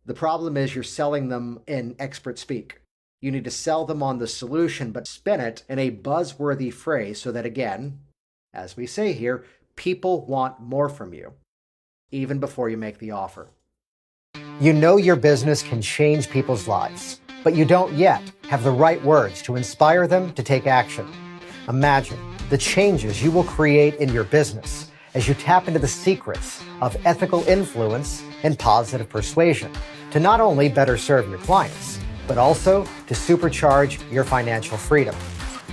The problem is you're selling them in expert speak. You need to sell them on the solution, but spin it in a buzzworthy phrase so that, again, as we say here, people want more from you, even before you make the offer. You know your business can change people's lives, but you don't yet have the right words to inspire them to take action. Imagine the changes you will create in your business as you tap into the secrets of ethical influence and positive persuasion to not only better serve your clients, but also to supercharge your financial freedom.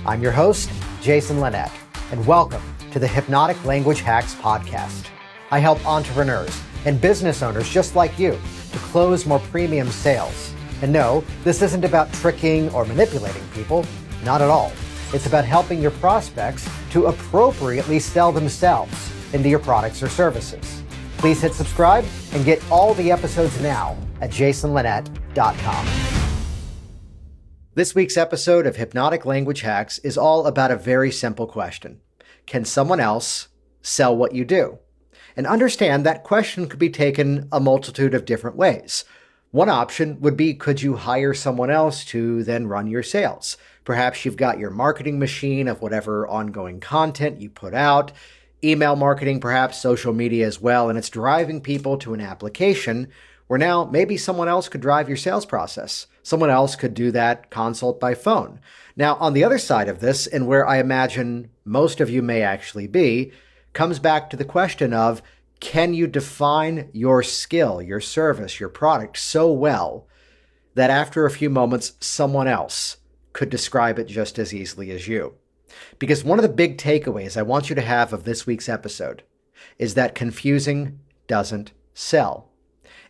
I'm your host, Jason Linett, and welcome to the Hypnotic Language Hacks podcast. I help entrepreneurs and business owners just like you to close more premium sales. And no, this isn't about tricking or manipulating people, not at all. It's about helping your prospects to appropriately sell themselves into your products or services. Please hit subscribe and get all the episodes now at jasonlinett.com. This week's episode of Hypnotic Language Hacks is all about a very simple question. Can someone else sell what you do? And understand that question could be taken a multitude of different ways. One option would be, could you hire someone else to then run your sales? Perhaps you've got your marketing machine of whatever ongoing content you put out, email marketing, perhaps social media as well, and it's driving people to an application where now maybe someone else could drive your sales process. Someone else could do that consult by phone. Now, on the other side of this, and where I imagine most of you may actually be, comes back to the question of, can you define your skill, your service, your product so well that after a few moments, someone else could describe it just as easily as you? Because one of the big takeaways I want you to have of this week's episode is that confusing doesn't sell.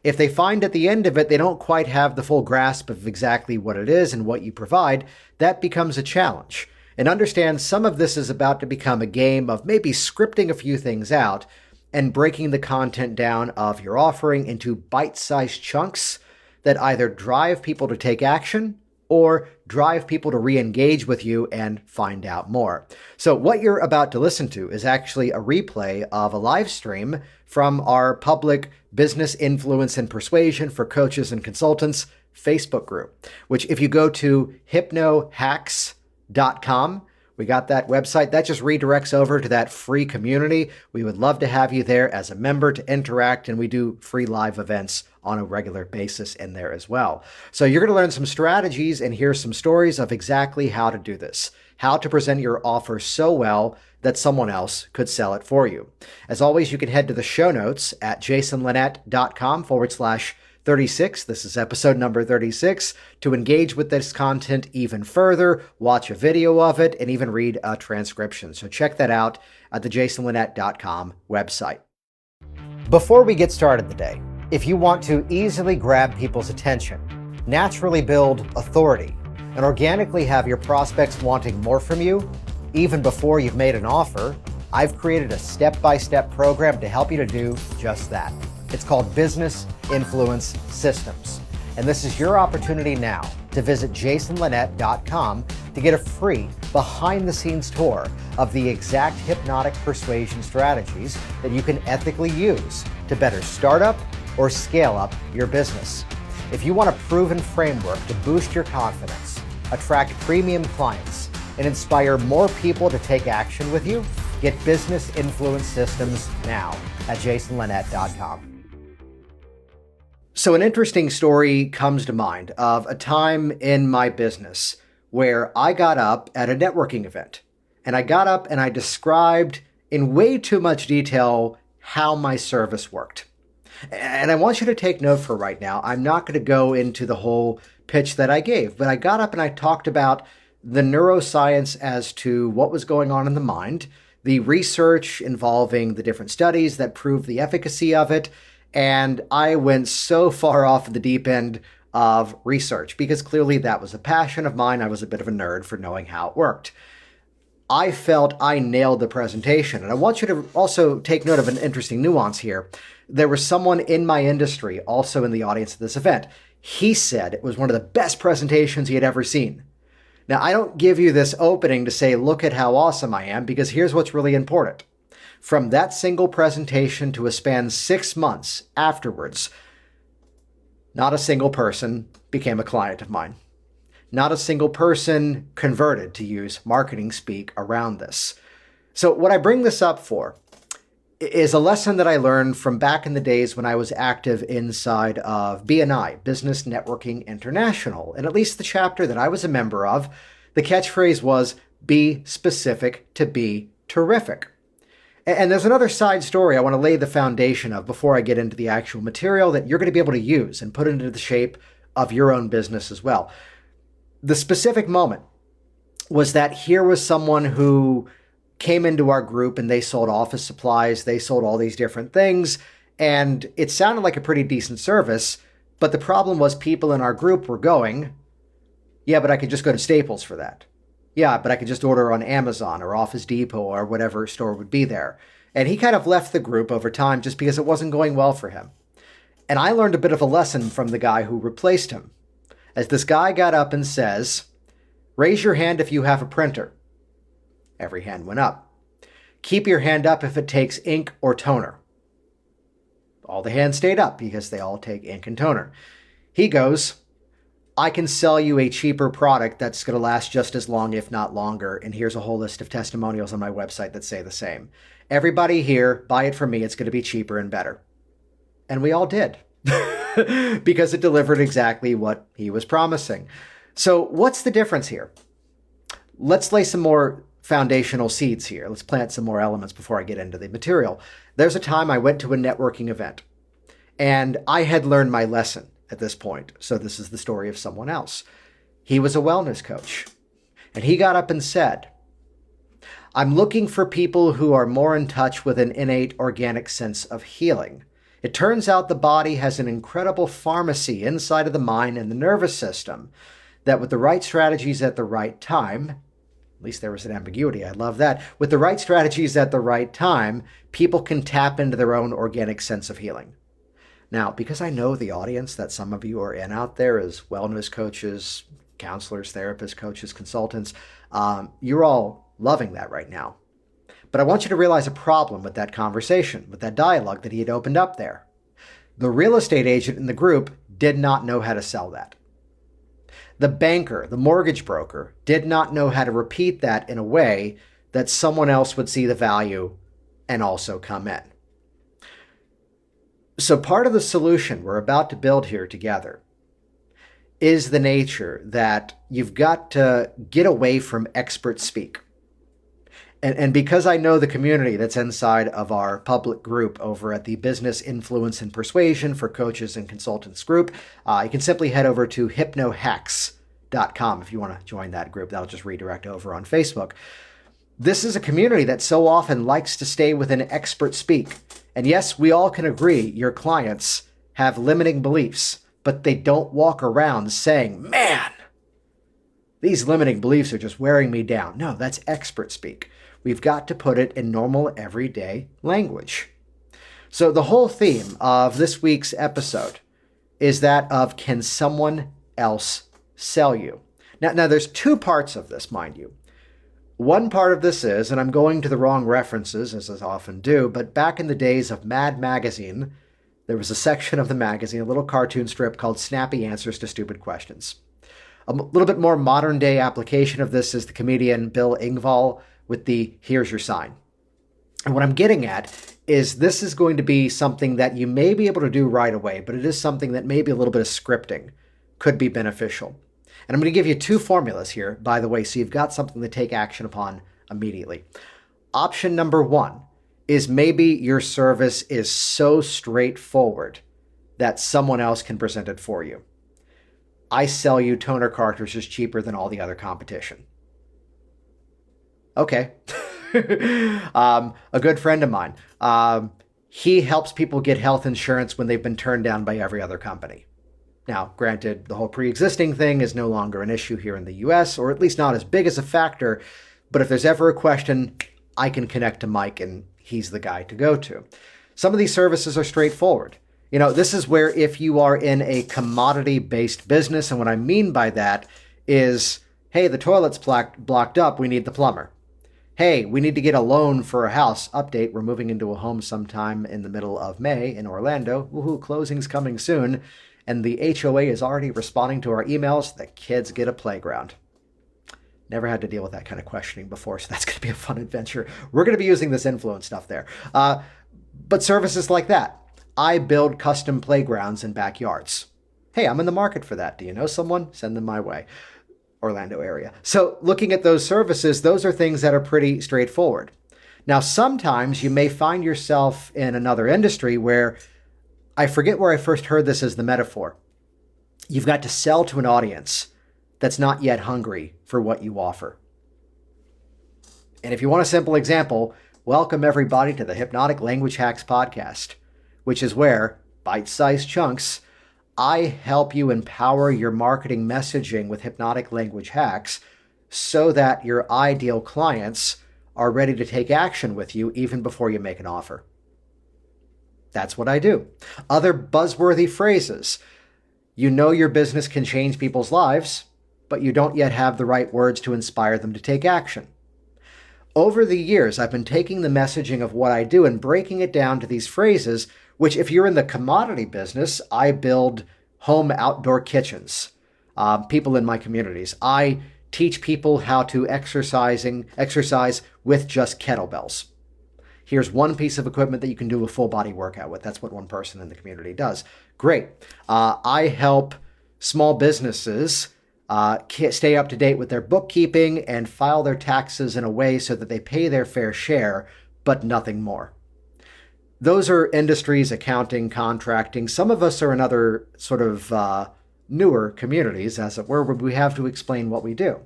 If they find at the end of it they don't quite have the full grasp of exactly what it is and what you provide, that becomes a challenge. And understand some of this is about to become a game of maybe scripting a few things out and breaking the content down of your offering into bite-sized chunks that either drive people to take action or drive people to re-engage with you and find out more. So what you're about to listen to is actually a replay of a live stream from our public Business Influence and Persuasion for Coaches and Consultants Facebook group, which if you go to hypnohacks.com, we got that website. That just redirects over to that free community. We would love to have you there as a member to interact, and we do free live events on a regular basis in there as well. So you're going to learn some strategies and hear some stories of exactly how to do this, how to present your offer so well that someone else could sell it for you. As always, you can head to the show notes at jasonlinett.com/36. This is episode number 36 to engage with this content even further, watch a video of it, and even read a transcription. So check that out at the jasonlinett.com website. Before we get started today, if you want to easily grab people's attention, naturally build authority, and organically have your prospects wanting more from you, even before you've made an offer, I've created a step-by-step program to help you to do just that. It's called Business Influence Systems. And this is your opportunity now to visit jasonlinett.com to get a free behind-the-scenes tour of the exact hypnotic persuasion strategies that you can ethically use to better start up or scale up your business. If you want a proven framework to boost your confidence, attract premium clients, and inspire more people to take action with you, get Business Influence Systems now at jasonlinett.com. So an interesting story comes to mind of a time in my business where I got up at a networking event. And I got up and I described in way too much detail how my service worked. And I want you to take note for right now. I'm not going to go into the whole pitch that I gave, but I got up and I talked about the neuroscience as to what was going on in the mind, the research involving the different studies that proved the efficacy of it, and I went so far off the deep end of research because clearly that was a passion of mine. I was a bit of a nerd for knowing how it worked. I felt I nailed the presentation, and I want you to also take note of an interesting nuance here. There was someone in my industry also in the audience at this event. He said it was one of the best presentations he had ever seen. Now, I don't give you this opening to say, look at how awesome I am, because here's what's really important. From that single presentation to a span 6 months afterwards, Not a single person became a client of mine. Not a single person converted, to use marketing speak, around this. So what I bring this up for is a lesson that I learned from back in the days when I was active inside of BNI, Business Networking International. And at least the chapter that I was a member of, the catchphrase was, be specific to be terrific. And there's another side story I want to lay the foundation of before I get into the actual material that you're going to be able to use and put into the shape of your own business as well. The specific moment was that here was someone who came into our group and they sold office supplies, they sold all these different things, and it sounded like a pretty decent service, but the problem was people in our group were going, yeah, but I could just go to Staples for that. Yeah, but I could just order on Amazon or Office Depot or whatever store would be there. And he kind of left the group over time just because it wasn't going well for him. And I learned a bit of a lesson from the guy who replaced him. As this guy got up and says, raise your hand if you have a printer. Every hand went up. Keep your hand up if it takes ink or toner. All the hands stayed up because they all take ink and toner. He goes, I can sell you a cheaper product that's going to last just as long, if not longer. And here's a whole list of testimonials on my website that say the same. Everybody here, buy it from me. It's going to be cheaper and better. And we all did because it delivered exactly what he was promising. So what's the difference here? Let's lay some more foundational seeds here. Let's plant some more elements before I get into the material. There's a time I went to a networking event and I had learned my lesson at this point. So this is the story of someone else. He was a wellness coach and he got up and said, I'm looking for people who are more in touch with an innate organic sense of healing. It turns out the body has an incredible pharmacy inside of the mind and the nervous system that with the right strategies at the right time, at least there was an ambiguity, I love that, with the right strategies at the right time, people can tap into their own organic sense of healing. Now, because I know the audience that some of you are in out there as wellness coaches, counselors, therapists, coaches, consultants, you're all loving that right now. But I want you to realize a problem with that conversation, with that dialogue that he had opened up there. The real estate agent in the group did not know how to sell that. The banker, the mortgage broker, did not know how to repeat that in a way that someone else would see the value and also come in. So part of the solution we're about to build here together is the nature that you've got to get away from expert speak. And because I know the community that's inside of our public group over at the Business Influence and Persuasion for Coaches and Consultants group, you can simply head over to hypnohacks.com if you want to join that group. That'll just redirect over on Facebook. This is a community that so often likes to stay within expert speak. And yes, we all can agree your clients have limiting beliefs, but they don't walk around saying, man, these limiting beliefs are just wearing me down. No, that's expert speak. We've got to put it in normal, everyday language. So the whole theme of this week's episode is that of, can someone else sell you? Now there's two parts of this, mind you. One part of this is, and I'm going to the wrong references, as I often do, but back in the days of Mad Magazine, there was a section of the magazine, a little cartoon strip called Snappy Answers to Stupid Questions. A little bit more modern day application of this is the comedian Bill Engvall with the here's your sign. And what I'm getting at is this is going to be something that you may be able to do right away, but it is something that maybe a little bit of scripting could be beneficial. And I'm going to give you two formulas here, by the way, so you've got something to take action upon immediately. Option number one is maybe your service is so straightforward that someone else can present it for you. I sell you toner cartridges cheaper than all the other competition. Okay. A good friend of mine, he helps people get health insurance when they've been turned down by every other company. Now, granted, the whole pre-existing thing is no longer an issue here in the US, or at least not as big as a factor, but if there's ever a question, I can connect to Mike and he's the guy to go to. Some of these services are straightforward. You know, this is where if you are in a commodity-based business, and what I mean by that is, hey, the toilet's blocked up, we need the plumber. Hey, we need to get a loan for a house. Update, we're moving into a home sometime in the middle of May in Orlando. Woohoo, closing's coming soon. and the HOA is already responding to our emails, the kids get a playground. Never had to deal with that kind of questioning before, so that's going to be a fun adventure. We're going to be using this influence stuff there. But services like that. I build custom playgrounds in backyards. Hey, I'm in the market for that. Do you know someone? Send them my way. Orlando area. So looking at those services, those are things that are pretty straightforward. Now, sometimes you may find yourself in another industry where, I forget where I first heard this as the metaphor. You've got to sell to an audience that's not yet hungry for what you offer. And if you want a simple example, welcome everybody to the Hypnotic Language Hacks podcast, which is where, bite-sized chunks, I help you empower your marketing messaging with hypnotic language hacks so that your ideal clients are ready to take action with you even before you make an offer. That's what I do. Other buzzworthy phrases. You know your business can change people's lives, but you don't yet have the right words to inspire them to take action. Over the years, I've been taking the messaging of what I do and breaking it down to these phrases, which if you're in the commodity business, I build home outdoor kitchens, people in my communities. I teach people how to exercise with just kettlebells. Here's one piece of equipment that you can do a full body workout with. That's what one person in the community does. Great. I help small businesses stay up to date with their bookkeeping and file their taxes in a way so that they pay their fair share, but nothing more. Those are industries, accounting, contracting. Some of us are in other sort of newer communities, as it were, where we have to explain what we do.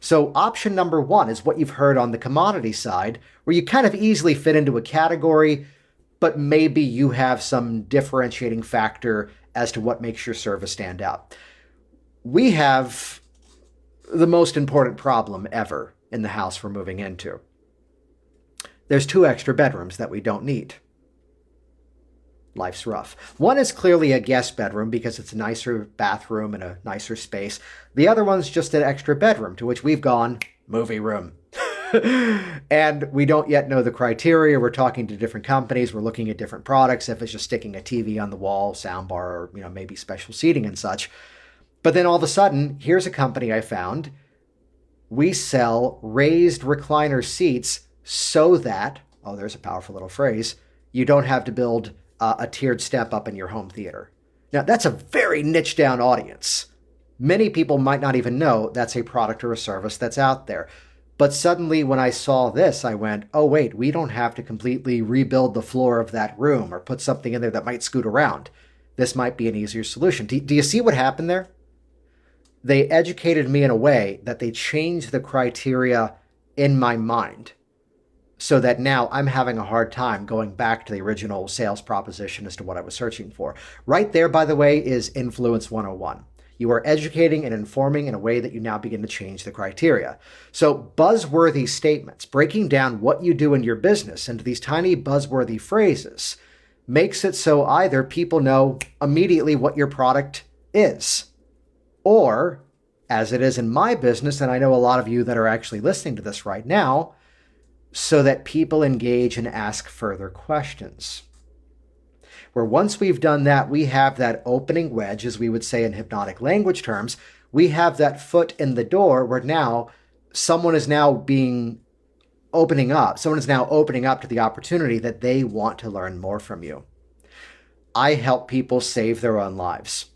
So option number one is what you've heard on the commodity side, where you kind of easily fit into a category, but maybe you have some differentiating factor as to what makes your service stand out. We have the most important problem ever in the house we're moving into. There's 2 extra bedrooms that we don't need. Life's rough. One is clearly a guest bedroom because it's a nicer bathroom and a nicer space. The other one's just an extra bedroom, to which we've gone, movie room. And we don't yet know the criteria. We're talking to different companies. We're looking at different products. If it's just sticking a TV on the wall, soundbar, or maybe special seating and such. But then all of a sudden, here's a company I found. We sell raised recliner seats so that, oh, there's a powerful little phrase, you don't have to build a tiered step up in your home theater. Now, that's a very niche down audience. Many people might not even know that's a product or a service that's out there. But suddenly when I saw this, I went, oh, wait, we don't have to completely rebuild the floor of that room or put something in there that might scoot around. This might be an easier solution. Do you see what happened there? They educated me in a way that they changed the criteria in my mind so that now I'm having a hard time going back to the original sales proposition as to what I was searching for. Right there, by the way, is Influence 101. You are educating and informing in a way that you now begin to change the criteria. So buzzworthy statements, breaking down what you do in your business into these tiny buzzworthy phrases, makes it so either people know immediately what your product is, or, as it is in my business, and I know a lot of you that are actually listening to this right now, so that people engage and ask further questions. Where once we've done that, we have that opening wedge, as we would say in hypnotic language terms. We have that foot in the door where now someone is now opening up to the opportunity that they want to learn more from you. I help people save their own lives.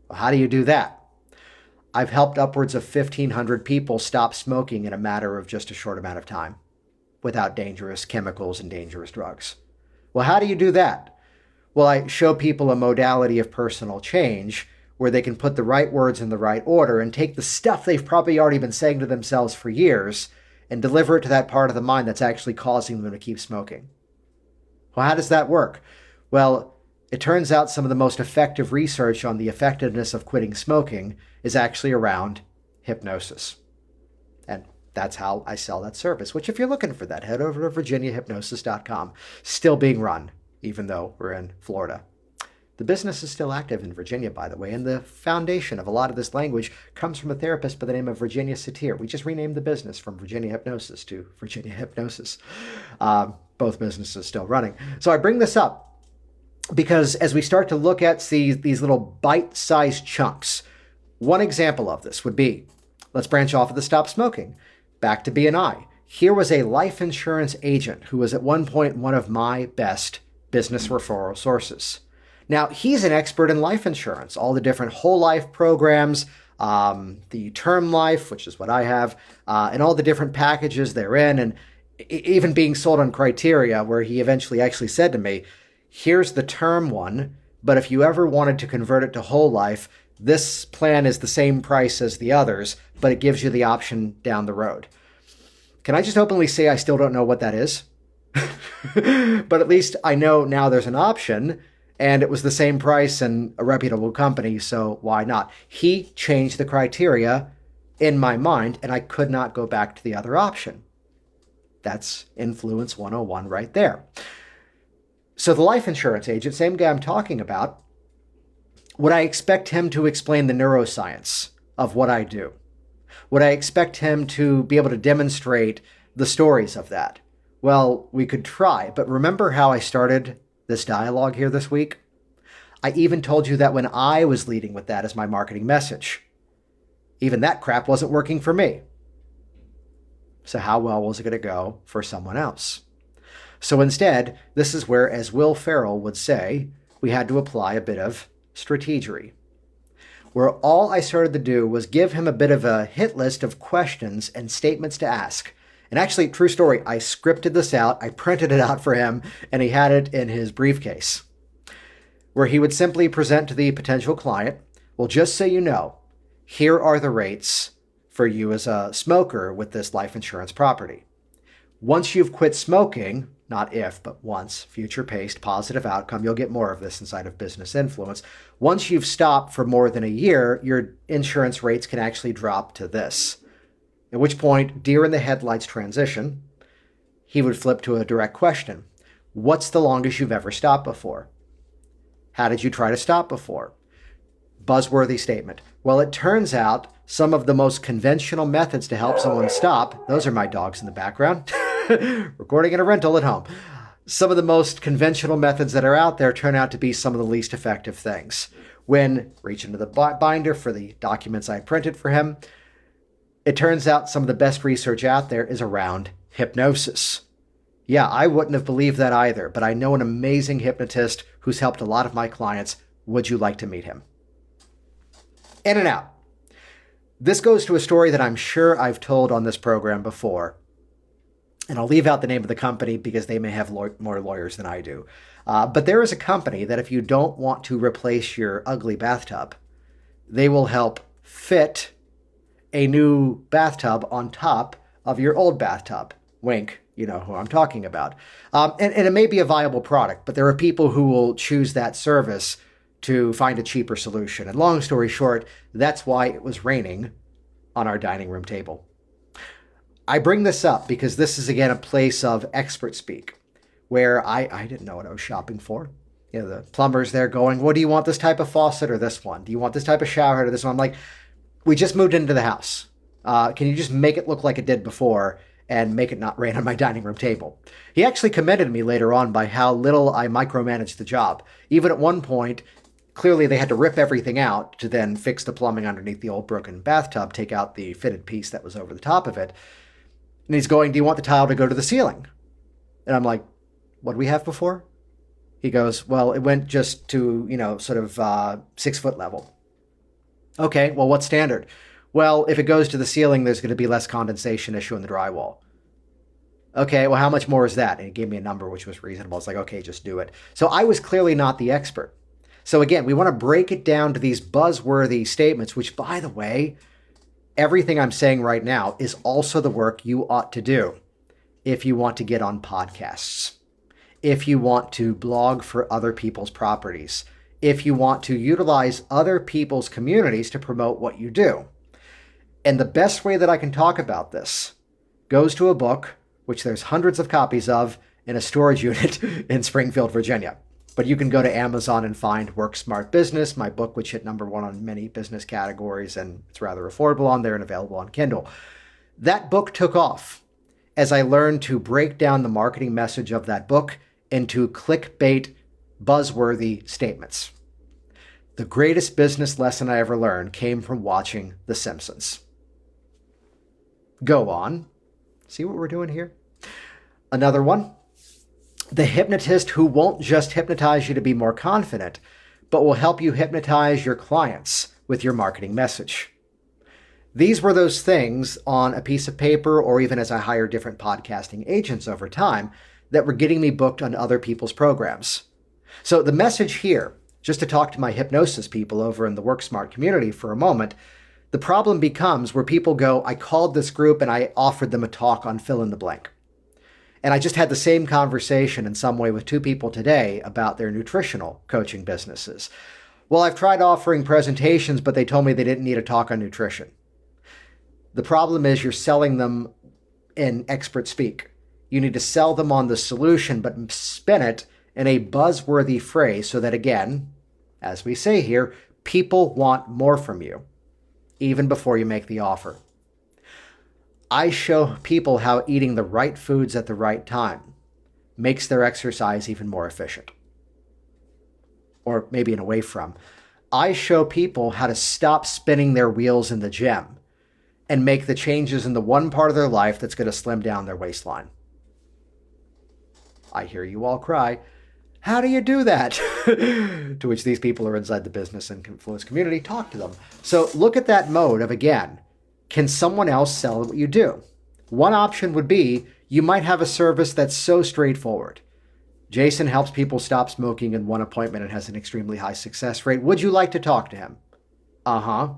Well, how do you do that? I've helped upwards of 1,500 people stop smoking in a matter of just a short amount of time without dangerous chemicals and dangerous drugs. Well, how do you do that? Well, I show people a modality of personal change where they can put the right words in the right order and take the stuff they've probably already been saying to themselves for years and deliver it to that part of the mind that's actually causing them to keep smoking. Well, how does that work? Well, it turns out some of the most effective research on the effectiveness of quitting smoking is actually around hypnosis. And that's how I sell that service, which if you're looking for that, head over to virginiahypnosis.com. Still being run, even though we're in Florida. The business is still active in Virginia, by the way, and the foundation of a lot of this language comes from a therapist by the name of Virginia Satir. We just renamed the business from Virginia Hypnosis to Virginia Hypnosis. Both businesses still running. So I bring this up Because as we start to look at these little bite-sized chunks, one example of this would be, let's branch off of the stop smoking. Back to B&I. Here was a life insurance agent who was at one point one of my best business referral sources. Now, he's an expert in life insurance, all the different whole life programs, the term life, which is what I have, and all the different packages they're in, and even being sold on criteria, where he eventually actually said to me, here's the term one, but if you ever wanted to convert it to whole life, this plan is the same price as the others, but it gives you the option down the road. Can I just openly say I still don't know what that is? But at least I know now there's an option, and it was the same price and a reputable company, so why not? He changed the criteria in my mind, and I could not go back to the other option. That's Influence 101 right there. So the life insurance agent, same guy I'm talking about, would I expect him to explain the neuroscience of what I do? Would I expect him to be able to demonstrate the stories of that? Well, we could try, but remember how I started this dialogue here this week? I even told you that when I was leading with that as my marketing message, even that crap wasn't working for me. So how well was it going to go for someone else? So instead, this is where, as Will Ferrell would say, we had to apply a bit of strategery, where all I started to do was give him a bit of a hit list of questions and statements to ask. And actually, true story, I scripted this out, I printed it out for him, and he had it in his briefcase, where he would simply present to the potential client, well, just so you know, here are the rates for you as a smoker with this life insurance property. Once you've quit smoking, not if, but once, future-paced, positive outcome, you'll get more of this inside of Business Influence. Once you've stopped for more than a year, your insurance rates can actually drop to this. At which point, deer in the headlights transition, he would flip to a direct question. What's the longest you've ever stopped before? How did you try to stop before? Buzzworthy statement. Well, it turns out some of the most conventional methods to help someone stop, those are my dogs in the background, recording in a rental at home. Some of the most conventional methods that are out there turn out to be some of the least effective things. When reaching into the binder for the documents I printed for him, it turns out some of the best research out there is around hypnosis. Yeah, I wouldn't have believed that either, but I know an amazing hypnotist who's helped a lot of my clients. Would you like to meet him? In and out. This goes to a story that I'm sure I've told on this program before. And I'll leave out the name of the company because they may have more lawyers than I do. But there is a company that if you don't want to replace your ugly bathtub, they will help fit a new bathtub on top of your old bathtub. Wink, you know who I'm talking about. And it may be a viable product, but there are people who will choose that service to find a cheaper solution. And long story short, that's why it was raining on our dining room table. I bring this up because this is, again, a place of expert speak, where I didn't know what I was shopping for. You know, the plumber's there going, what do you want, this type of faucet or this one? Do you want this type of shower or this one? I'm like, we just moved into the house. Can you just make it look like it did before and make it not rain on my dining room table? He actually commended me later on by how little I micromanaged the job. Even at one point, clearly they had to rip everything out to then fix the plumbing underneath the old broken bathtub, take out the fitted piece that was over the top of it. And he's going, do you want the tile to go to the ceiling? And I'm like, what did we have before? He goes, well, it went just to, sort of 6 foot level. Okay, well, what's standard? Well, if it goes to the ceiling, there's going to be less condensation issue in the drywall. Okay, well, how much more is that? And he gave me a number which was reasonable. It's like, okay, just do it. So I was clearly not the expert. So again, we want to break it down to these buzzworthy statements, which, by the way, everything I'm saying right now is also the work you ought to do if you want to get on podcasts, if you want to blog for other people's properties, if you want to utilize other people's communities to promote what you do. And the best way that I can talk about this goes to a book, which there's hundreds of copies of in a storage unit in Springfield, Virginia. But you can go to Amazon and find Work Smart Business, my book, which hit #1 on many business categories, and it's rather affordable on there and available on Kindle. That book took off as I learned to break down the marketing message of that book into clickbait buzzworthy statements. The greatest business lesson I ever learned came from watching The Simpsons. Go on. See what we're doing here? Another one. The hypnotist who won't just hypnotize you to be more confident, but will help you hypnotize your clients with your marketing message. These were those things on a piece of paper, or even as I hired different podcasting agents over time, that were getting me booked on other people's programs. So the message here, just to talk to my hypnosis people over in the WorkSmart community for a moment, the problem becomes where people go, I called this group and I offered them a talk on fill in the blank. And I just had the same conversation in some way with two people today about their nutritional coaching businesses. Well, I've tried offering presentations, but they told me they didn't need a talk on nutrition. The problem is you're selling them in expert speak. You need to sell them on the solution, but spin it in a buzzworthy phrase so that, again, as we say here, people want more from you, even before you make the offer. I show people how eating the right foods at the right time makes their exercise even more efficient. Or maybe an away from. I show people how to stop spinning their wheels in the gym and make the changes in the one part of their life that's going to slim down their waistline. I hear you all cry, how do you do that? To which these people are inside the business and influence community, talk to them. So look at that mode of, again, can someone else sell what you do? One option would be you might have a service that's so straightforward. Jason helps people stop smoking in one appointment and has an extremely high success rate. Would you like to talk to him? Uh-huh.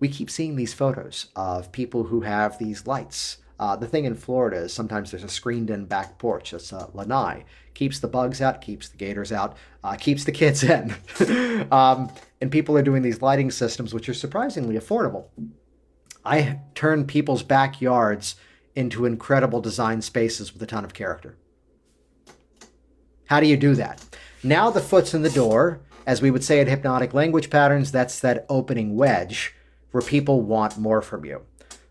We keep seeing these photos of people who have these lights. The thing in Florida is sometimes there's a screened-in back porch. That's Linett. Keeps the bugs out, keeps the gators out, keeps the kids in. And people are doing these lighting systems, which are surprisingly affordable. I turn people's backyards into incredible design spaces with a ton of character. How do you do that? Now the foot's in the door. As we would say at Hypnotic Language Patterns, that's that opening wedge where people want more from you.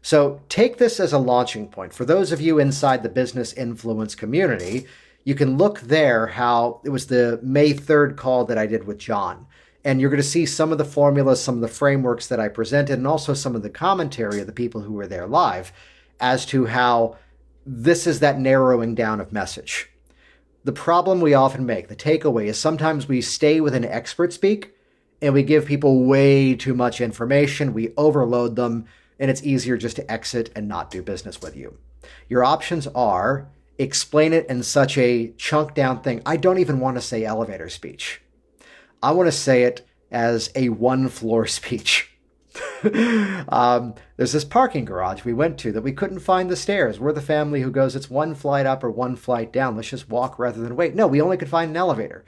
So take this as a launching point. For those of you inside the business influence community, you can look there how it was the May 3rd call that I did with John. And you're going to see some of the formulas, some of the frameworks that I presented, and also some of the commentary of the people who were there live as to how this is that narrowing down of message. The problem we often make, the takeaway, is sometimes we stay within expert speak and we give people way too much information, we overload them, and it's easier just to exit and not do business with you. Your options are explain it in such a chunk down thing. I don't even want to say elevator speech. I want to say it as a one-floor speech. There's this parking garage we went to that we couldn't find the stairs. We're the family who goes, it's one flight up or one flight down. Let's just walk rather than wait. No, we only could find an elevator.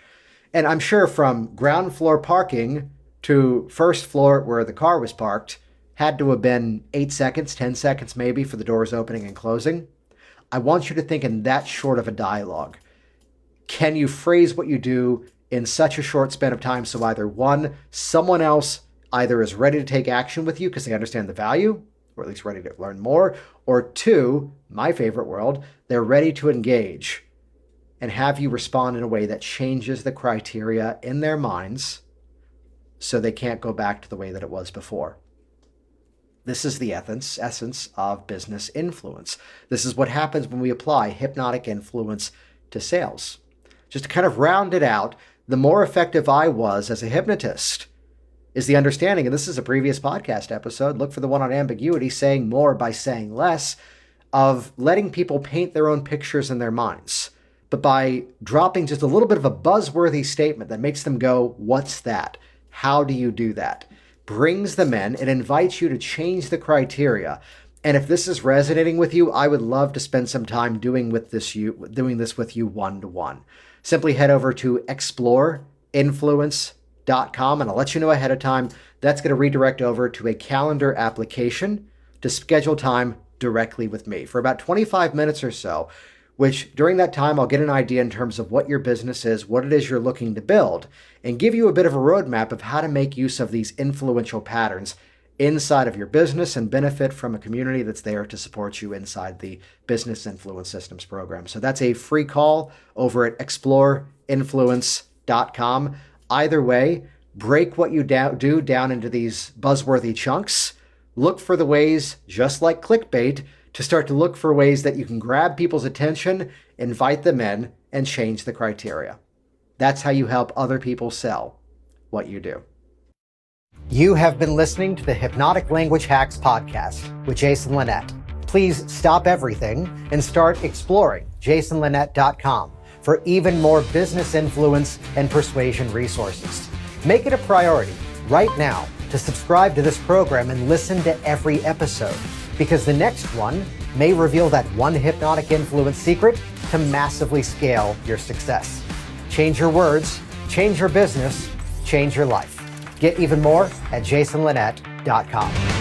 And I'm sure from ground floor parking to first floor where the car was parked had to have been 8 seconds, 10 seconds maybe for the doors opening and closing. I want you to think in that short of a dialogue. Can you phrase what you do in such a short span of time so either one, someone else either is ready to take action with you because they understand the value, or at least ready to learn more, or two, my favorite world, they're ready to engage and have you respond in a way that changes the criteria in their minds so they can't go back to the way that it was before. This is the essence of business influence. This is what happens when we apply hypnotic influence to sales. Just to kind of round it out, the more effective I was as a hypnotist is the understanding, and this is a previous podcast episode, look for the one on ambiguity, saying more by saying less, of letting people paint their own pictures in their minds. But by dropping just a little bit of a buzzworthy statement that makes them go, what's that? How do you do that? Brings them in and invites you to change the criteria. And if this is resonating with you, I would love to spend some time doing this with you one-to-one. Simply head over to exploreinfluence.com, and I'll let you know ahead of time. That's going to redirect over to a calendar application to schedule time directly with me for about 25 minutes or so, which during that time, I'll get an idea in terms of what your business is, what it is you're looking to build, and give you a bit of a roadmap of how to make use of these influential patterns inside of your business and benefit from a community that's there to support you inside the Business Influence Systems program. So that's a free call over at exploreinfluence.com. jasonlinett.com. Either way, break what you do down into these buzzworthy chunks. Look for the ways, just like clickbait, to start to look for ways that you can grab people's attention, invite them in, and change the criteria. That's how you help other people sell what you do. You have been listening to the Hypnotic Language Hacks podcast with Jason Linett. Please stop everything and start exploring jasonlinett.com for even more business influence and persuasion resources. Make it a priority right now to subscribe to this program and listen to every episode, because the next one may reveal that one hypnotic influence secret to massively scale your success. Change your words, change your business, change your life. Get even more at jasonlinett.com.